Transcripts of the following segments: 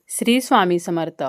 श्री स्वामी समर्थ.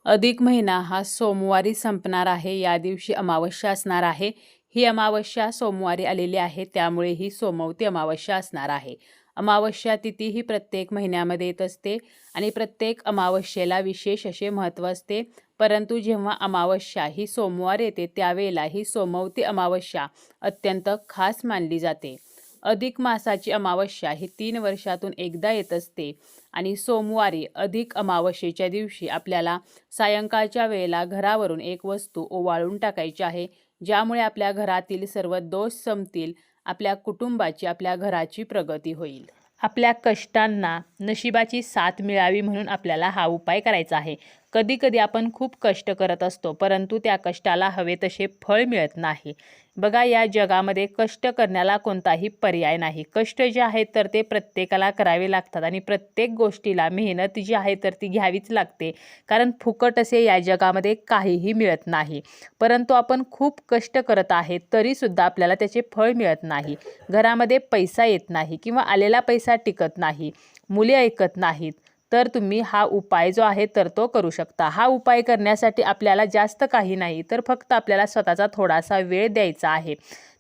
अधिक महिना हा सोमवारी संपणार आहे. या दिवशी अमावस्या असणार आहे. ही अमावस्या सोमवारी आलेली आहे, त्यामुळे ही सोमवती अमावस्या असणार आहे. अमावस्या तिथी ही प्रत्येक महिन्यामध्ये येत असते आणि प्रत्येक अमावस्येला विशेष असे महत्त्व असते. परंतु जेव्हा अमावस्या ही सोमवार येते त्यावेळेला ही सोमवती अमावस्या अत्यंत खास मानली जाते. अधिक मासाची अमावस्या ही 3 वर्षातून एकदा येत असते आणि सोमवारी अधिक अमावस्येच्या दिवशी आपल्याला सायंकाळच्या वेळेला घरावरून एक वस्तू ओवाळून टाकायची आहे, ज्यामुळे आपल्या घरातील सर्व दोष संपतील, आपल्या कुटुंबाची, आपल्या घराची प्रगती होईल. आपल्या कष्टांना नशिबाची साथ मिळावी म्हणून आपल्याला हा उपाय करायचा आहे. कधी कधी आपण खूप कष्ट करत असतो, परंतु त्या कष्टाला हवे तसे फळ मिळत नाही. बघा, या जगामध्ये कष्ट करण्याला कोणताही पर्याय नाही. कष्ट जे आहेत तर ते प्रत्येकाला करावे लागतात आणि प्रत्येक गोष्टीला मेहनत जी आहे तर ती घ्यावीच लागते, कारण फुकट असे या जगामध्ये काहीही मिळत नाही. परंतु आपण खूप कष्ट करत आहे तरीसुद्धा आपल्याला त्याचे फळ मिळत नाही. घरामध्ये पैसा येत नाही किंवा आलेला पैसा टिकत नाही, मुले ऐकत नाहीत, तर तुम्ही हा उपाय जो आहे तर तो करू शकता. हा उपाय करण्यासाठी आपल्याला जास्त काही नाही, तर फक्त आपल्याला स्वतःचा थोडासा वेळ द्यायचा आहे.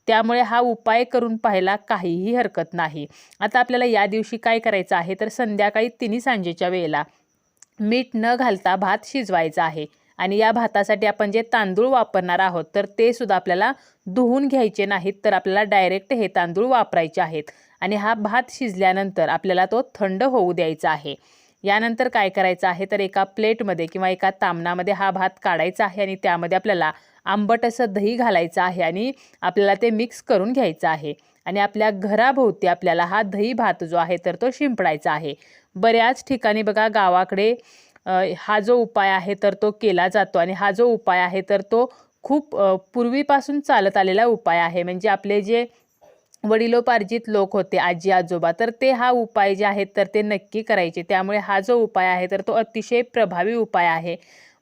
त्यामुळे हा उपाय करून पाहायला काहीही हरकत नाही. आता आपल्याला या दिवशी काय करायचं आहे, तर संध्याकाळी 3 सांजेच्या वेळेला मीठ न घालता भात शिजवायचा आहे. आणि या भातासाठी आपण जे तांदूळ वापरणार आहोत तर ते सुद्धा आपल्याला धुवून घ्यायचे नाहीत, तर आपल्याला डायरेक्ट हे तांदूळ वापरायचे आहेत. आणि हा भात शिजल्यानंतर आपल्याला तो थंड होऊ द्यायचा आहे. यानंतर काय करायचं आहे, तर एका प्लेटमध्ये किंवा एका तामणामध्ये हा भात काढायचा आहे आणि त्यामध्ये आपल्याला आंबट असं दही घालायचं आहे आणि आपल्याला ते मिक्स करून घ्यायचं आहे. आणि आपल्या घराभोवती आपल्याला हा दही भात जो आहे तर तो शिंपडायचा आहे. बऱ्याच ठिकाणी बघा गावाकडे हा जो उपाय आहे तर तो केला जातो आणि हा जो उपाय आहे तर तो खूप पूर्वीपासून चालत आलेला उपाय आहे. म्हणजे आपले जे वडिलोपार्जित लोक होते, आजी आजोबा, तर ते हा उपाय जे आहेत तर ते नक्की करायचे. त्यामुळे हा जो उपाय आहे तर तो अतिशय प्रभावी उपाय आहे.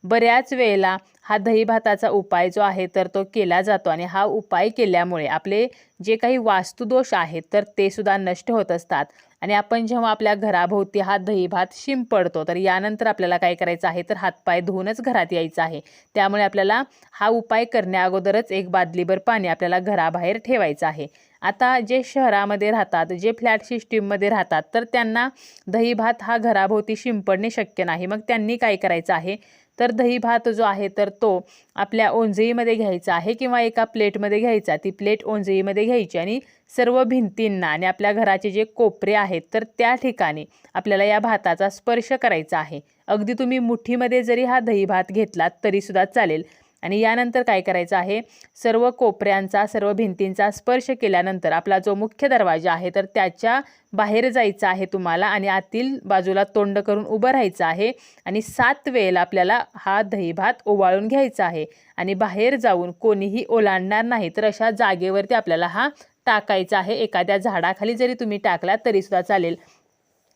बऱ्याच वेळेला हा दही भाताचा उपाय जो आहे तर तो केला जातो आणि हा उपाय केल्यामुळे आपले जे काही वास्तुदोष आहेत तर ते सुद्धा नष्ट होत असतात. आणि आपण जेव्हा आपल्या घराभोवती हा दही भात शिंपडतो तर यानंतर आपल्याला काय करायचं आहे, तर हातपाय धुवूनच घरात यायचं आहे. त्यामुळे आपल्याला हा उपाय करण्याअगोदरच एक बादलीभर पाणी आपल्याला घराबाहेर ठेवायचं आहे. आता जे शहरामध्ये राहतात, जे फ्लॅट सिस्टीममध्ये राहतात, तर त्यांना दही भात हा घराभोवती शिंपडणे शक्य नाही. मग त्यांनी काय करायचं आहे, तर दही भात जो आहे तर तो आपल्या ओंजळीमध्ये घ्यायचा आहे किंवा एका प्लेटमध्ये घ्यायचा. ती प्लेट ओंजळीमध्ये घ्यायची आणि सर्व भिंतींना आणि आपल्या घराचे जे कोपरे आहेत तर त्या ठिकाणी आपल्याला या भाताचा स्पर्श करायचा आहे. अगदी तुम्ही मुठीमध्ये जरी हा दही भात घेतलात तरीसुद्धा चालेल. आणि यानंतर काय करायचं आहे, सर्व कोपऱ्यांचा, सर्व भिंतींचा स्पर्श केल्यानंतर आपला जो मुख्य दरवाजा आहे तर त्याच्या बाहेर जायचं आहे तुम्हाला आणि आतील बाजूला तोंड करून उभं राहायचं आहे. आणि 7 वेळेला आपल्याला हा दही भात ओवाळून घ्यायचा आहे आणि बाहेर जाऊन कोणीही ओलांडणार नाही, तर अशा जागेवरती आपल्याला हा टाकायचा आहे. एखाद्या झाडाखाली जरी तुम्ही टाकला तरीसुद्धा चालेल.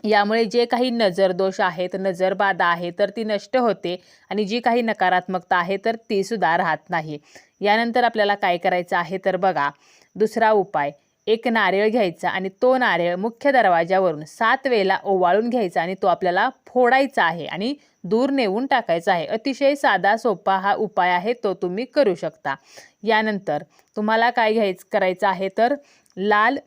यामुळे जे काही नजरदोष आहेत, नजरबाधा आहे तर ती नष्ट होते आणि जी काही नकारात्मकता आहे तर ती सुद्धा राहत नाही. यानंतर आपल्याला काय करायचं आहे, तर बघा, दुसरा उपाय, एक नारळ घ्यायचा आणि तो नारळ मुख्य दरवाजावरून 7 वेळेला ओवाळून घ्यायचा आणि तो आपल्याला फोडायचा आहे आणि दूर नेऊन टाकायचा आहे. अतिशय साधा सोपा हा उपाय आहे, तो तुम्ही करू शकता. यानंतर तुम्हाला काय करायचं आहे, तर लाल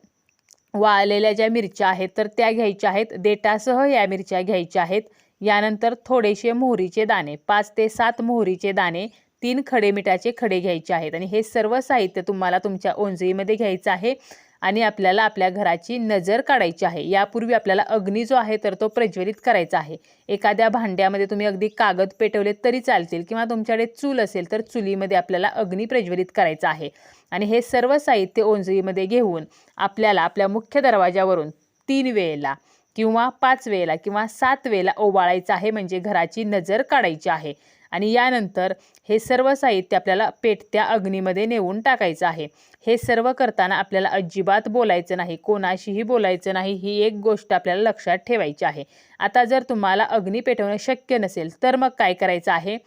वाळलेल्या ज्या मिरच्या आहेत तर त्या घ्यायच्या आहेत. देठासह या मिरच्या घ्यायच्या आहेत. यानंतर थोडेसे मोहरीचे दाणे, 5 ते 7 मोहरीचे दाणे, 3 खडे मिठाचे खडे घ्यायचे आहेत. आणि हे सर्व साहित्य तुम्हाला तुमच्या ओंजळीमध्ये घ्यायचं आहे आणि आपल्याला आपल्या घराची नजर काढायची आहे. यापूर्वी आपल्याला अग्नी जो आहे तर तो प्रज्वलित करायचा आहे. एखाद्या भांड्यामध्ये तुम्ही अगदी कागद पेटवले तरी चालतील किंवा तुमच्याकडे चूल असेल तर चुलीमध्ये आपल्याला अग्नी प्रज्वलित करायचा आहे. आणि हे सर्व साहित्य ओंजळीमध्ये घेऊन आपल्याला आपल्या मुख्य दरवाजावरून 3 वेळेला किंवा 5 वेळेला किंवा 7 वेळेला ओवाळायचं आहे, म्हणजे घराची नजर काढायची आहे. आणि यानंतर हे सर्व साहित्य आपल्याला पेटत्या अग्नीमध्ये नेऊन टाकायचं आहे. हे सर्व करताना आपल्याला अजिबात बोलायचं नाही, कोणाशीही बोलायचं नाही, ही एक गोष्ट आपल्याला लक्षात ठेवायची आहे. आता जर तुम्हाला अग्नी पेटवणं शक्य नसेल तर मग काय करायचं आहे,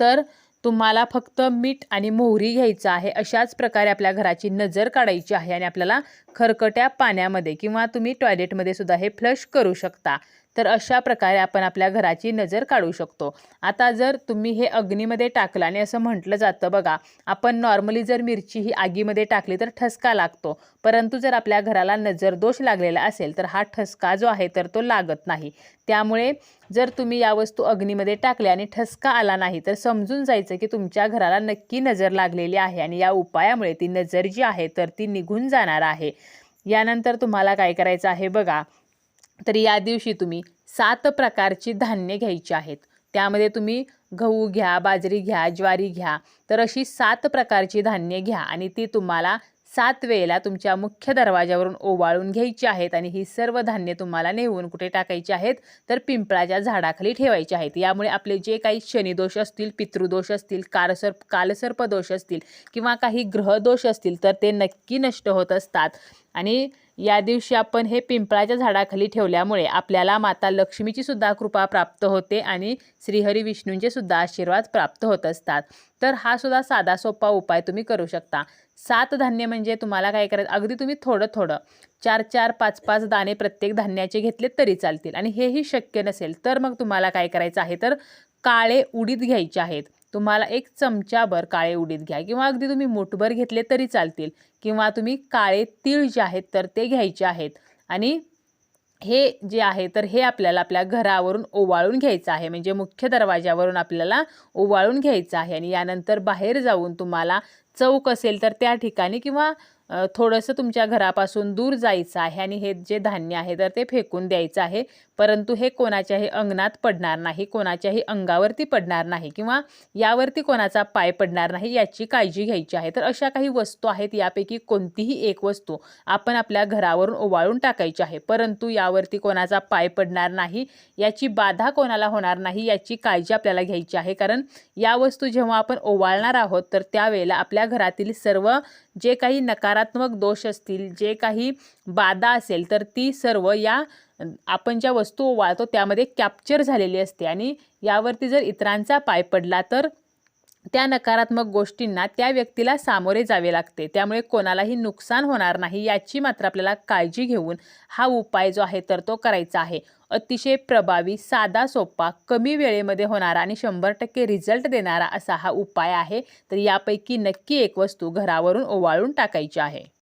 तर तुम्हाला फक्त मीठ आणि मोहरी घ्यायचं आहे. अशाच प्रकारे आपल्या घराची नजर काढायची आहे आणि आपल्याला खरकट्या पाण्यामध्ये किंवा तुम्ही टॉयलेटमध्ये सुद्धा हे फ्लश करू शकता. तर अशा प्रकारे आपण आपल्या घराची नजर काढू शकतो. आता जर तुम्ही हे अग्नीमध्ये टाकलं आणि असं म्हटलं जातं बघा, आपण नॉर्मली जर मिरची ही आगीमध्ये टाकली तर ठसका लागतो, परंतु जर आपल्या घराला नजर दोष लागलेला असेल तर हा ठसका जो आहे तर तो लागत नाही. त्यामुळे जर तुम्ही या वस्तू अग्नीमध्ये टाकल्या आणि ठसका आला नाही तर समजून जायचं की तुमच्या घराला नक्की नजर लागलेली आहे आणि या उपायामुळे ती नजर जी आहे तर ती निघून जाणार आहे. यानंतर तुम्हाला काय करायचं आहे बघा, तर या दिवशी तुम्ही 7 प्रकारची धान्य घ्यायची आहेत. त्यामध्ये तुम्ही गहू घ्या, बाजरी घ्या, ज्वारी घ्या. तर अशी 7 प्रकारची धान्य घ्या आणि ती तुम्हाला 7 वेळेला तुमच्या मुख्य दरवाजावरून ओवाळून घ्यायची आहेत आणि ही सर्व धान्य तुम्हाला नेऊन कुठे टाकायची आहेत, तर पिंपळाच्या झाडाखाली ठेवायची आहेत. यामुळे आपले जे काही शनिदोष असतील, पितृदोष असतील, कालसर्पदोष असतील किंवा काही ग्रहदोष असतील तर ते नक्की नष्ट होत असतात. आणि या दिवशी आपण हे पिंपळाच्या झाडाखाली ठेवल्यामुळे आपल्याला माता लक्ष्मीची सुद्धा कृपा प्राप्त होते आणि श्रीहरी विष्णूंचे सुद्धा आशीर्वाद प्राप्त होत असतात. तर हा सुद्धा साधा सोपा उपाय तुम्ही करू शकता. 7 धान्य म्हणजे तुम्हाला काय करायचं, अगदी तुम्ही थोडं थोडं 4-4, 5-5 दाणे प्रत्येक धान्याचे घेतले तरी चालतील. आणि हेही शक्य नसेल तर मग तुम्हाला काय करायचं आहे, तर काळे उडीद घ्यायचे आहेत. तुम्हाला 1 चमचाभर काळे उडीद घ्या किंवा अगदी तुम्ही मूठभर घेतले तरी चालतील किंवा तुम्ही काळे तीळ जे आहेत तर ते घ्यायचे आहेत. आणि हे जे आहे तर हे आपल्याला आपल्या घरावरून ओवाळून घ्यायचं आहे, म्हणजे मुख्य दरवाजावरून आपल्याला ओवाळून घ्यायचं आहे. आणि यानंतर बाहेर जाऊन तुम्हाला चौक असेल तर त्या ठिकाणी किंवा थोडंसं तुमच्या घरापासून दूर जायचं आहे आणि हे जे धान्य आहे तर ते फेकून द्यायचं आहे. परंतु हे कोणाच्याही अंगणात पडणार नाही, कोणाच्याही अंगावरती पडणार नाही किंवा यावरती कोणाचा पाय पडणार नाही, याची काळजी घ्यायची आहे. तर अशा काही वस्तू आहेत, यापैकी कोणतीही एक वस्तू आपण आपल्या घरावरून ओवाळून टाकायची आहे. परंतु यावरती कोणाचा पाय पडणार नाही, याची बाधा कोणाला होणार नाही, याची काळजी आपल्याला घ्यायची आहे. कारण या वस्तू जेव्हा आपण ओवाळणार आहोत तर त्यावेळेला आपल्या घरातील सर्व जे काही नकारात्मक दोष असतील, जे काही बाधा असेल तर ती सर्व या आपण ज्या वस्तू ओवाळतो त्यामध्ये कॅप्चर झालेली असते. आणि यावरती जर इतरांचा पाय पडला तर त्या नकारात्मक गोष्टींना त्या व्यक्तीला सामोरे जावे लागते. त्यामुळे कोणालाही नुकसान होणार नाही, याची मात्र आपल्याला काळजी घेऊन हा उपाय जो आहे तर तो करायचा आहे. अतिशय प्रभावी, साधा, सोपा, कमी वेळेमध्ये होणारा आणि 100% रिझल्ट देणारा असा हा उपाय आहे. तर यापैकी नक्की एक वस्तू घरावरून ओवाळून टाकायची आहे.